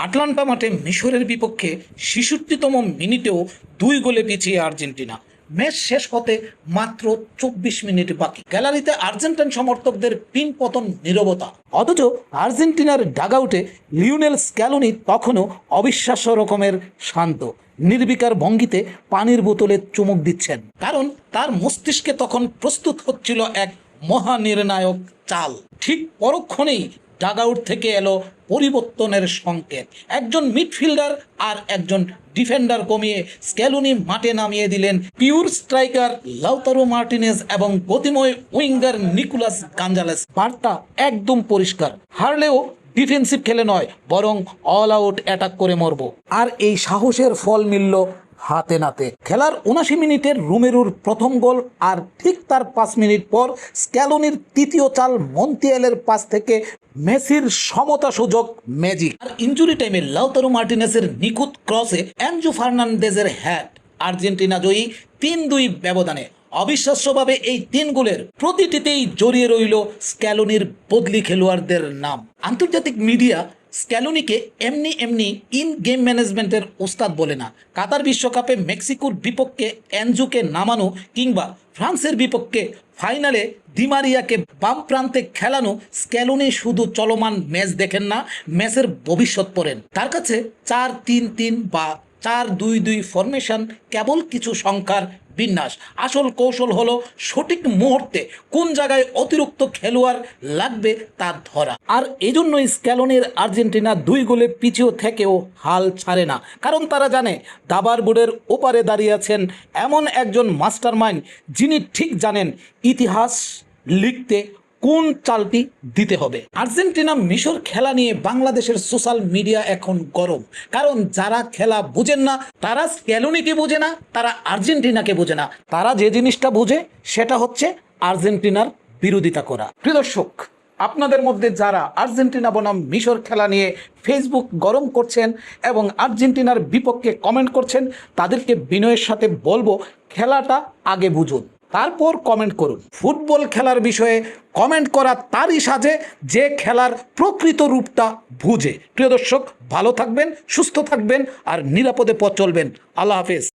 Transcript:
Atlanta মাঠে মিশরের বিপক্ষে ৬৬তম মিনিটেও ২ গোলে পিছিয়ে আর্জেন্টিনা। ম্যাচ শেষ হতে মাত্র ২৪ মিনিট বাকি। গ্যালারিতে আর্জেন্টাইন সমর্থকদের পিন পতন নীরবতা। অথচ আর্জেন্টিনার ডাগআউটে লিওনেল স্ক্যালোনি তখনও অবিশ্বাস্য রকমের শান্ত, নির্বিকার ভঙ্গিতে পানির বোতলে চুমুক দিচ্ছেন, কারণ তার মস্তিষ্কে তখন প্রস্তুত হচ্ছিল এক মহানির্ণায়ক চাল। ঠিক পরক্ষণেই ডাগআউট থেকে এলো পরিবর্তনের সংকেত। একজন মিডফিল্ডার আর একজন ডিফেন্ডার কমিয়ে স্ক্যালোনি মাঠে নামিয়ে দিলেন পিওর স্ট্রাইকার লাউতারো মার্টিনেজ এবং গতিময় উইঙ্গার নিকোলাস গঞ্জালেস। বার্তা একদম পরিষ্কার, হারলেও ডিফেন্সিভ খেলে নয়, বরং অল আউট অ্যাটাক করে মরব। আর এই সাহসের ফল মিলল হাতে নাতে। খেলার ৭৯ মিনিটের রোমেরোর প্রথম গোল, আর ঠিক তার ৫ মিনিট পর স্ক্যালোনির তৃতীয় চাল মন্তিয়ালের পাস থেকে মেসির সমতা সুযোগ ম্যাজিক। আর ইনজুরি টাইমে লাউতারো মার্টিনেজের নিখুঁত ক্রসে এনজো ফার্নান্দেজের হ্যাট। আর্জেন্টিনা জয়ী ৩-২ ব্যবধানে। অবিশ্বাস্যভাবে এই ৩ গোলের প্রতিটিতেই জড়িয়ে রইল স্ক্যালোনির বদলি খেলোয়াড়দের নাম। আন্তর্জাতিক মিডিয়া স্ক্যালোনিকে এমনি ইন গেম ম্যানেজমেন্টের ওস্তাদ বলে না। কাতার বিশ্বকাপে মেক্সিকোর বিপক্ষে এনজুকে নামানো কিংবা ফ্রান্সের বিপক্ষে ফাইনালে দিমারিয়াকে বাম প্রান্তে খেলানো, স্ক্যালোনি শুধু চলমান ম্যাচ দেখেন না, ম্যাচের ভবিষ্যৎ পড়েন। তার কাছে ৪-৩-৩ বা ৪-২-২ ফরমেশন কেবল কিছু সংখ্যার বিন্যাস। আসল কৌশল হলো সঠিক মুহূর্তে কোন জায়গায় অতিরিক্ত খেলোয়াড় লাগবে তা ধরা। আর এজন্যই স্ক্যালোনির আর্জেন্টিনা ২ গোলে পিছিয়ে থেকেও হাল ছাড়ে না, কারণ তারা জানে দাবার বোর্ডের ওপারে দাঁড়িয়ে আছেন এমন একজন মাস্টার মাইন্ড, যিনি ঠিক জানেন ইতিহাস লিখতে কোন চালটি দিতে হবে। আর্জেন্টিনা মিশর খেলা নিয়ে বাংলাদেশের সোশ্যাল মিডিয়া এখন গরম, কারণ যারা খেলা বুঝেন না তারা স্ক্যালোনিকে বোঝে না, তারা আর্জেন্টিনাকে বোঝে না। তারা যে জিনিসটা বোঝে সেটা হচ্ছে আর্জেন্টিনার বিরোধিতা করা। প্রিয় দর্শক, আপনাদের মধ্যে যারা আর্জেন্টিনা বনাম মিশর খেলা নিয়ে ফেসবুক গরম করছেন এবং আর্জেন্টিনার বিপক্ষে কমেন্ট করছেন, তাদেরকে বিনয়ের সাথে বলবো, খেলাটা আগে বুঝুন, তারপর কমেন্ট করুন। ফুটবল খেলার বিষয়ে কমেন্ট করা তারই সাজে যে খেলার প্রকৃত রূপটা বুঝে। প্রিয় দর্শক, ভালো থাকবেন, সুস্থ থাকবেন আর নিরাপদে পথ চলবেন। আল্লাহ হাফেজ।